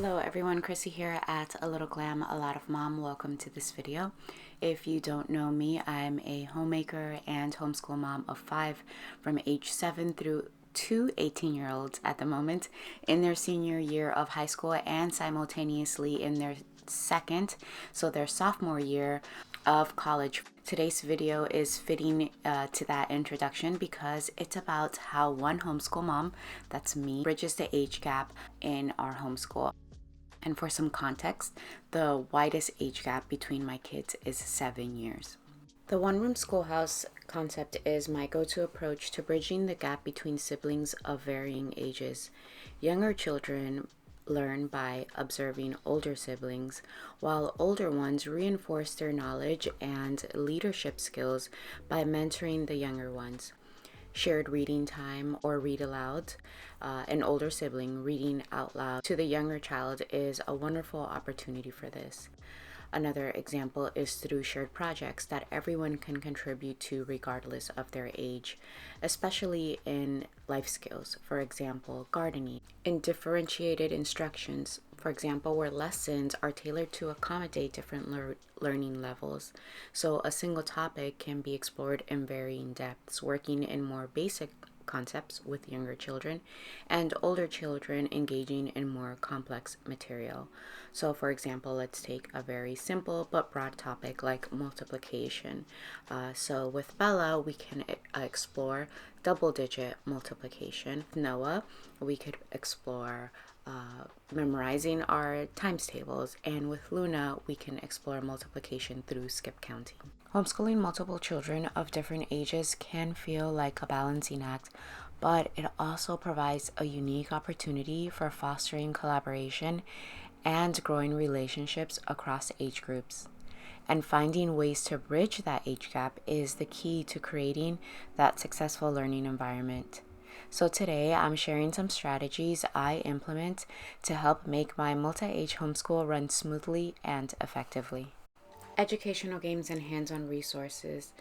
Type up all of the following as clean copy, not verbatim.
Hello everyone, Chrissy here at A Little Glam, A Lot of Mom. Welcome to this video. If you don't know me, I'm a homemaker and homeschool mom of 5 from age 7 through two 18-year-olds at the moment in their senior year of high school and simultaneously in their their sophomore year of college. Today's video is fitting to that introduction because it's about how one homeschool mom, that's me, bridges the age gap in our homeschool. And for some context, the widest age gap between my kids is 7 years. The one-room schoolhouse concept is my go-to approach to bridging the gap between siblings of varying ages. Younger children learn by observing older siblings, while older ones reinforce their knowledge and leadership skills by mentoring the younger ones. Shared reading time or read aloud. An older sibling reading out loud to the younger child is a wonderful opportunity for this. Another example is through shared projects that everyone can contribute to regardless of their age, especially in life skills, for example, gardening. In differentiated instructions, for example, where lessons are tailored to accommodate different learning levels. So a single topic can be explored in varying depths, working in more basic concepts with younger children and older children engaging in more complex material. So for example, let's take a very simple but broad topic like multiplication. So with Bella, we can explore double-digit multiplication. With Noah, we could explore memorizing our times tables, and with Luna, we can explore multiplication through skip counting. Homeschooling multiple children of different ages can feel like a balancing act, but it also provides a unique opportunity for fostering collaboration and growing relationships across age groups. And finding ways to bridge that age gap is the key to creating that successful learning environment. So today I'm sharing some strategies I implement to help make my multi-age homeschool run smoothly and effectively. Educational games and hands-on resources.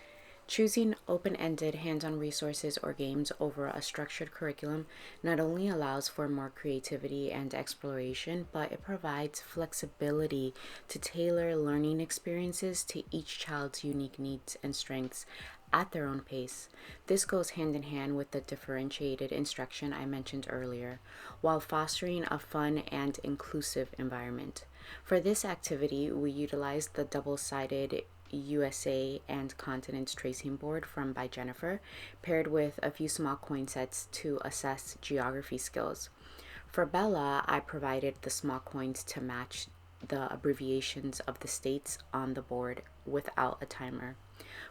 Choosing open-ended hands-on resources or games over a structured curriculum not only allows for more creativity and exploration, but it provides flexibility to tailor learning experiences to each child's unique needs and strengths at their own pace. This goes hand in hand with the differentiated instruction I mentioned earlier, while fostering a fun and inclusive environment. For this activity, we utilize the double-sided USA and continents tracing board by Jennifer, paired with a few small coin sets to assess geography skills. For Bella, I provided the small coins to match the abbreviations of the states on the board without a timer.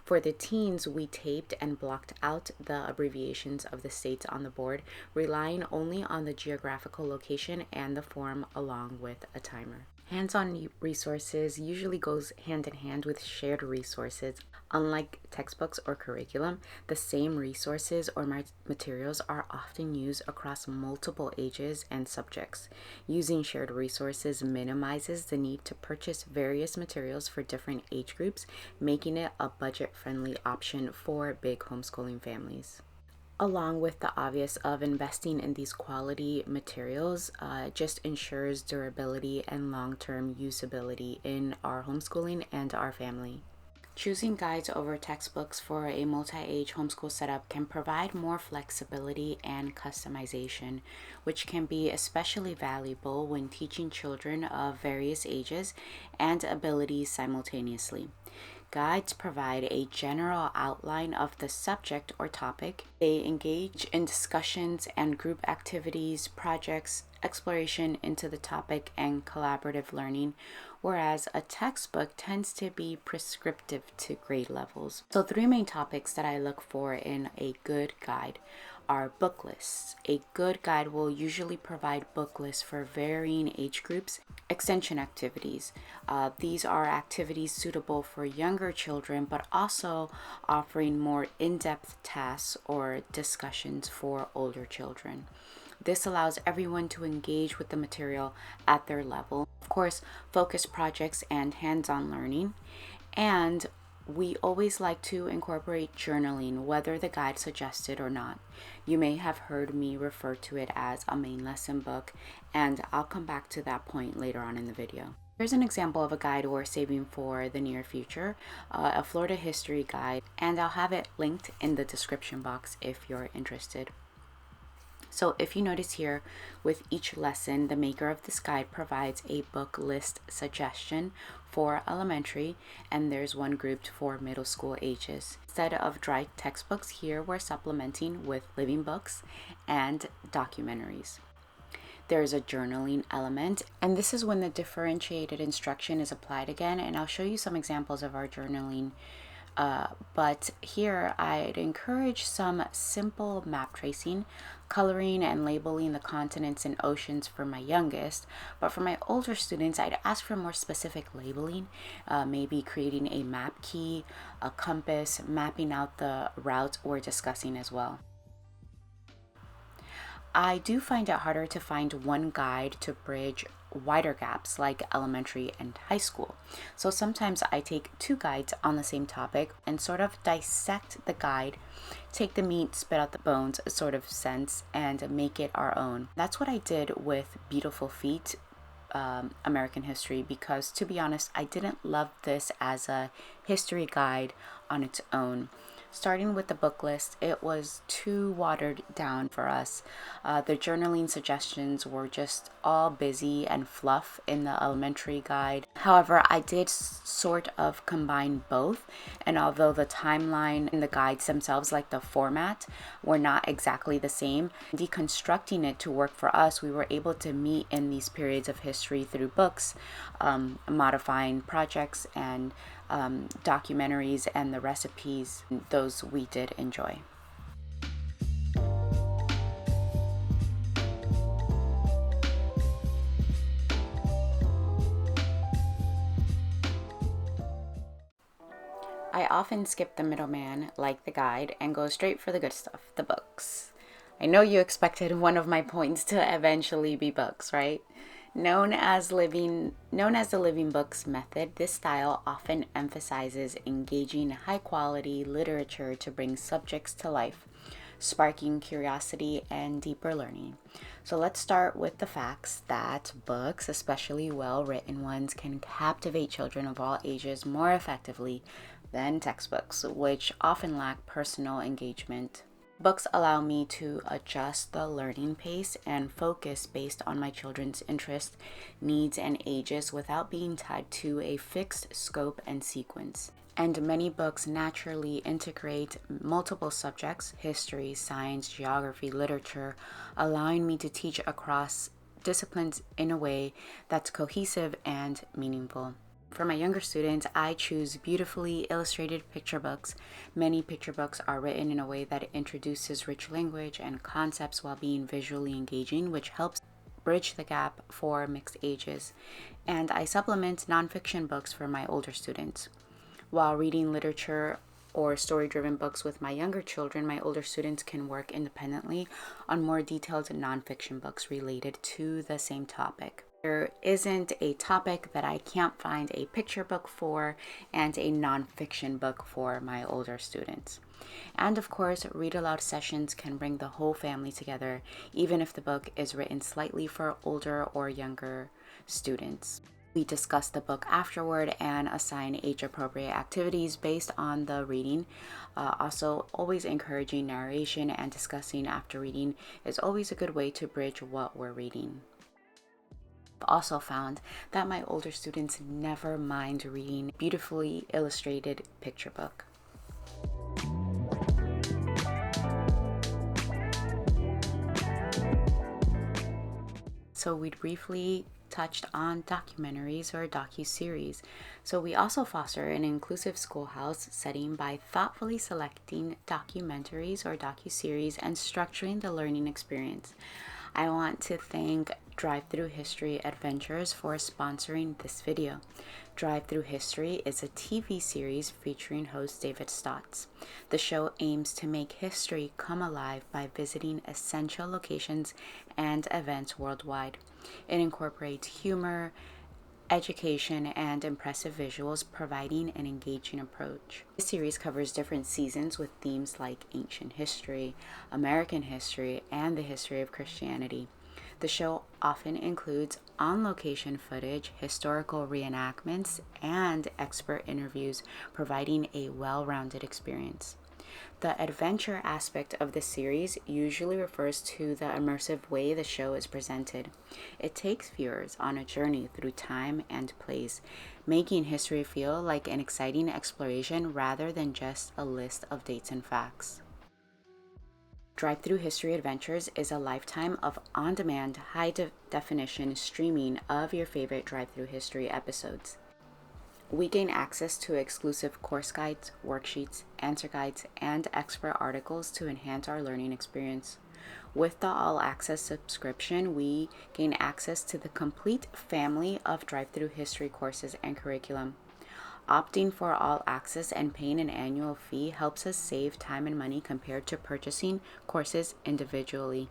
For the teens, we taped and blocked out the abbreviations of the states on the board, relying only on the geographical location and the form along with a timer. Hands-on resources usually goes hand in hand with shared resources. Unlike textbooks or curriculum, the same resources or materials are often used across multiple ages and subjects. Using shared resources minimizes the need to purchase various materials for different age groups, making it a budget-friendly option for big homeschooling families. Along with the obvious of investing in these quality materials, just ensures durability and long-term usability in our homeschooling and our family. Choosing guides over textbooks for a multi-age homeschool setup can provide more flexibility and customization, which can be especially valuable when teaching children of various ages and abilities simultaneously. Guides provide a general outline of the subject or topic. They engage in discussions and group activities, projects, exploration into the topic, and collaborative learning, whereas a textbook tends to be prescriptive to grade levels. So 3 main topics that I look for in a good guide are book lists. A good guide will usually provide book lists for varying age groups. Extension activities. These are activities suitable for younger children, but also offering more in-depth tasks or discussions for older children. This allows everyone to engage with the material at their level. Of course, focus projects and hands-on learning. And We always like to incorporate journaling, whether the guide suggests it or not. You may have heard me refer to it as a main lesson book, and I'll come back to that point later on in the video. Here's an example of a guide we're saving for the near future, a Florida history guide, and I'll have it linked in the description box if you're interested. So if you notice here, with each lesson, the maker of this guide provides a book list suggestion for elementary, and there's one grouped for middle school ages. Instead of dry textbooks, here we're supplementing with living books and documentaries. There's a journaling element, and this is when the differentiated instruction is applied again, and I'll show you some examples of our journaling. But here I'd encourage some simple map tracing, coloring and labeling the continents and oceans for my youngest. But for my older students, I'd ask for more specific labeling, maybe creating a map key, a compass, mapping out the routes we're discussing as well. I do find it harder to find one guide to bridge wider gaps like elementary and high school. So sometimes I take two guides on the same topic and sort of dissect the guide, take the meat, spit out the bones sort of sense, and make it our own. That's what I did with Beautiful Feet, American history, because to be honest, I didn't love this as a history guide on its own. Starting with the book list, it was too watered down for us. The journaling suggestions were just all busy and fluff in the elementary guide. However, I did sort of combine both, and although the timeline and the guides themselves, like the format, were not exactly the same, deconstructing it to work for us, we were able to meet in these periods of history through books, modifying projects and documentaries and the recipes. Those we did enjoy. I often skip the middleman, like the guide, and go straight for the good stuff, the books. I know you expected one of my points to eventually be books, right? Known as the living books method, this style often emphasizes engaging high-quality literature to bring subjects to life, sparking curiosity and deeper learning. So let's start with the facts that books, especially well-written ones, can captivate children of all ages more effectively than textbooks, which often lack personal engagement. Books allow me to adjust the learning pace and focus based on my children's interests, needs, and ages without being tied to a fixed scope and sequence. And many books naturally integrate multiple subjects: history, science, geography, literature, allowing me to teach across disciplines in a way that's cohesive and meaningful. For my younger students, I choose beautifully illustrated picture books. Many picture books are written in a way that introduces rich language and concepts while being visually engaging, which helps bridge the gap for mixed ages. And I supplement nonfiction books for my older students. While reading literature or story-driven books with my younger children, my older students can work independently on more detailed nonfiction books related to the same topic. There isn't a topic that I can't find a picture book for and a nonfiction book for my older students. And of course, read aloud sessions can bring the whole family together, even if the book is written slightly for older or younger students. We discuss the book afterward and assign age-appropriate activities based on the reading. Also, always encouraging narration and discussing after reading is always a good way to bridge what we're reading. Also found that my older students never mind reading beautifully illustrated picture book. So we briefly touched on documentaries or docu-series. So we also foster an inclusive schoolhouse setting by thoughtfully selecting documentaries or docu-series and structuring the learning experience. I want to thank Drive Through History Adventures for sponsoring this video. Drive Through History is a TV series featuring host David Stotts. The show aims to make history come alive by visiting essential locations and events worldwide. It incorporates humor, education, and impressive visuals, providing an engaging approach. This series covers different seasons with themes like ancient history, American history, and the history of Christianity. The show often includes on-location footage, historical reenactments, and expert interviews, providing a well-rounded experience. The adventure aspect of the series usually refers to the immersive way the show is presented. It takes viewers on a journey through time and place, making history feel like an exciting exploration rather than just a list of dates and facts. Drive-Thru History Adventures is a lifetime of on-demand, high-definition streaming of your favorite drive-thru history episodes. We gain access to exclusive course guides, worksheets, answer guides, and expert articles to enhance our learning experience. With the all-access subscription, we gain access to the complete family of drive-thru history courses and curriculum. Opting for all access and paying an annual fee helps us save time and money compared to purchasing courses individually.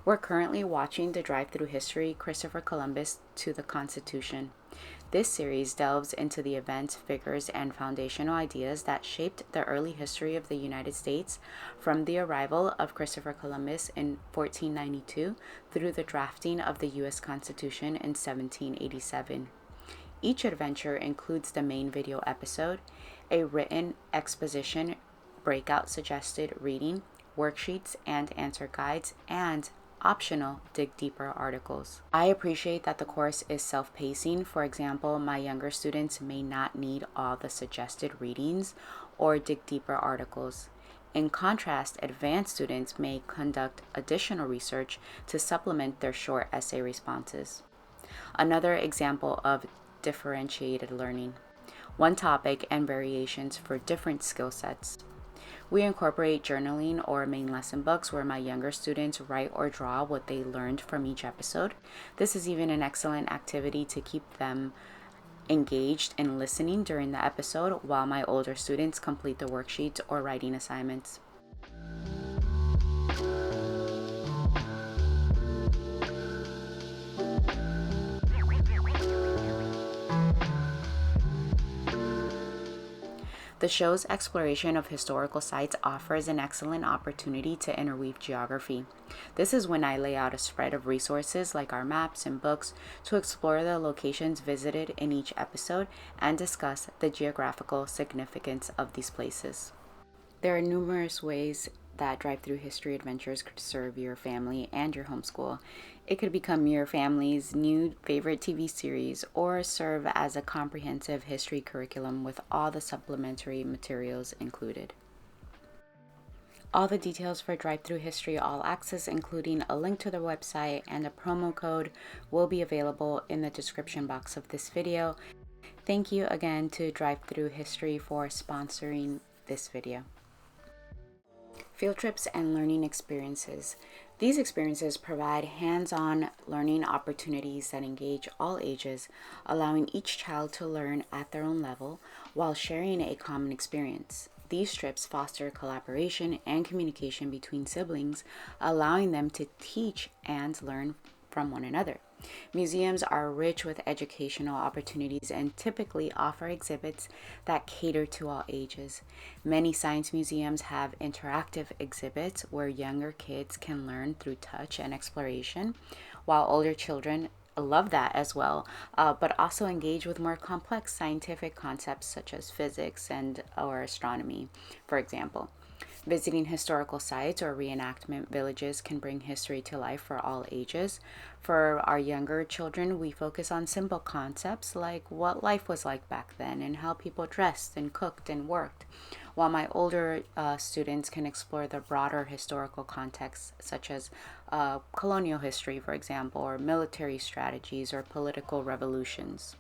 We're currently watching the Drive-Thru History Christopher Columbus to the Constitution. This series delves into the events, figures, and foundational ideas that shaped the early history of the United States, from the arrival of Christopher Columbus in 1492 through the drafting of the U.S. Constitution in 1787. Each adventure includes the main video episode, a written exposition, breakout suggested reading, worksheets and answer guides, and optional dig deeper articles. I appreciate that the course is self-pacing. For example, my younger students may not need all the suggested readings or dig deeper articles. In contrast, advanced students may conduct additional research to supplement their short essay responses. Another example of differentiated learning: one topic and variations for different skill sets. We incorporate journaling or main lesson books where my younger students write or draw what they learned from each episode. This is even an excellent activity to keep them engaged in listening during the episode, while my older students complete the worksheets or writing assignments. The show's exploration of historical sites offers an excellent opportunity to interweave geography. This is when I lay out a spread of resources like our maps and books to explore the locations visited in each episode and discuss the geographical significance of these places. There are numerous ways that Drive-Thru History Adventures could serve your family and your homeschool. It could become your family's new favorite TV series or serve as a comprehensive history curriculum with all the supplementary materials included. All the details for Drive-Thru History All Access, including a link to their website and a promo code, will be available in the description box of this video. Thank you again to Drive-Thru History for sponsoring this video. Field trips and learning experiences. These experiences provide hands-on learning opportunities that engage all ages, allowing each child to learn at their own level while sharing a common experience. These trips foster collaboration and communication between siblings, allowing them to teach and learn from one another. Museums are rich with educational opportunities and typically offer exhibits that cater to all ages. Many science museums have interactive exhibits where younger kids can learn through touch and exploration, while older children love that as well, but also engage with more complex scientific concepts such as physics or astronomy, for example. Visiting historical sites or reenactment villages can bring history to life for all ages. For our younger children, we focus on simple concepts like what life was like back then and how people dressed and cooked and worked, while my older students can explore the broader historical contexts such as colonial history, for example, or military strategies or political revolutions.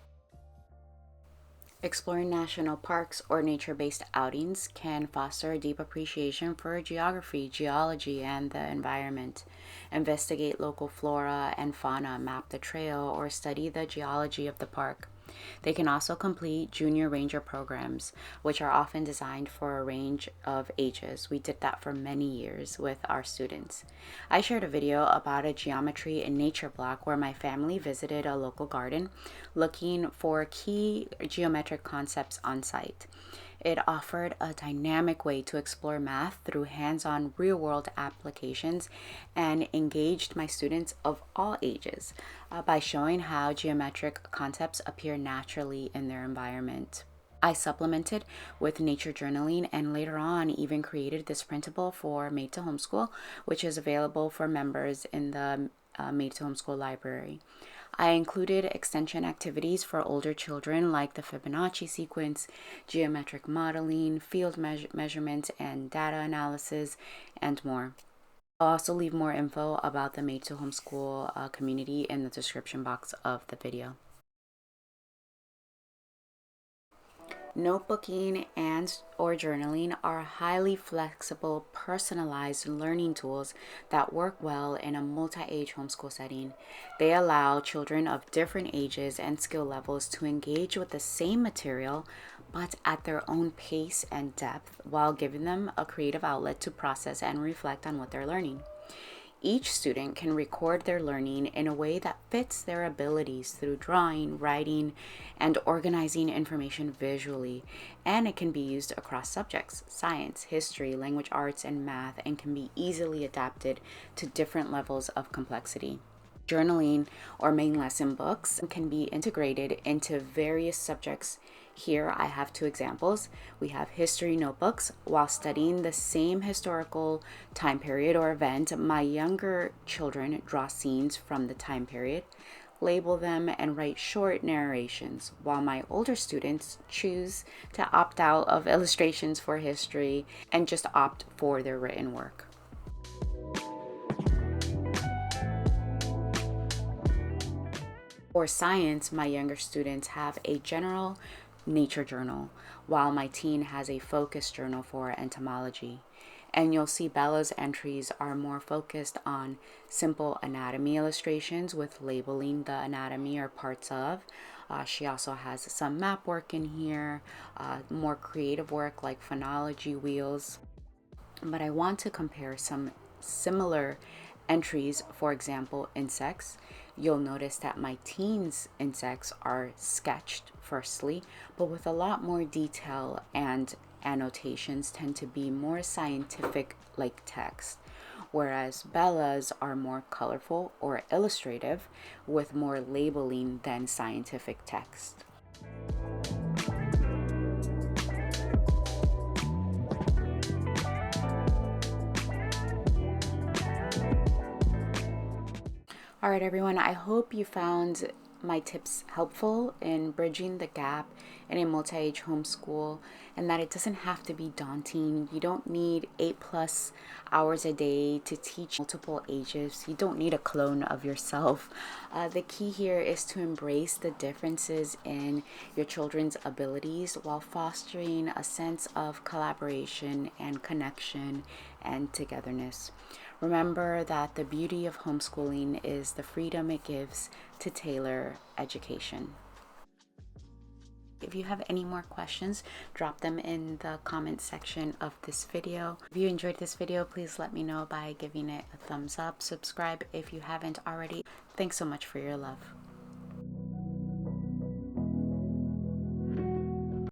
Exploring national parks or nature-based outings can foster a deep appreciation for geography, geology, and the environment. Investigate local flora and fauna, map the trail, or study the geology of the park. They can also complete junior ranger programs, which are often designed for a range of ages. We did that for many years with our students. I shared a video about a geometry and nature block where my family visited a local garden looking for key geometric concepts on site. It offered a dynamic way to explore math through hands-on real-world applications and engaged my students of all ages by showing how geometric concepts appear naturally in their environment. I supplemented with nature journaling and later on even created this printable for Made to Homeschool, which is available for members in the Made to Homeschool library. I included extension activities for older children like the Fibonacci sequence, geometric modeling, field measurement and data analysis, and more. I'll also leave more info about the Made to Homeschool community in the description box of the video. Notebooking and or journaling are highly flexible, personalized learning tools that work well in a multi-age homeschool setting. They allow children of different ages and skill levels to engage with the same material, but at their own pace and depth, while giving them a creative outlet to process and reflect on what they're learning. Each student can record their learning in a way that fits their abilities through drawing, writing, and organizing information visually, and it can be used across subjects, science, history, language arts, and math, and can be easily adapted to different levels of complexity. Journaling or main lesson books can be integrated into various subjects. Here I have two examples. We have history notebooks. While studying the same historical time period or event, my younger children draw scenes from the time period, label them, and write short narrations, while my older students choose to opt out of illustrations for history and just opt for their written work. For science, my younger students have a general nature journal, while my teen has a focus journal for entomology. And you'll see Bella's entries are more focused on simple anatomy illustrations with labeling the anatomy or parts of. She also has some map work in here, more creative work like phonology wheels. But I want to compare some similar entries, for example, insects. You'll notice that my teens' insects are sketched firstly, but with a lot more detail, and annotations tend to be more scientific like text, whereas Bella's are more colorful or illustrative with more labeling than scientific text. All right, everyone, I hope you found my tips helpful in bridging the gap in a multi-age homeschool, and that it doesn't have to be daunting. You don't need 8+ hours a day to teach multiple ages. You don't need a clone of yourself. The key here is to embrace the differences in your children's abilities while fostering a sense of collaboration and connection and togetherness. Remember that the beauty of homeschooling is the freedom it gives to tailor education. If you have any more questions, drop them in the comment section of this video. If you enjoyed this video, please let me know by giving it a thumbs up. Subscribe if you haven't already. Thanks so much for your love.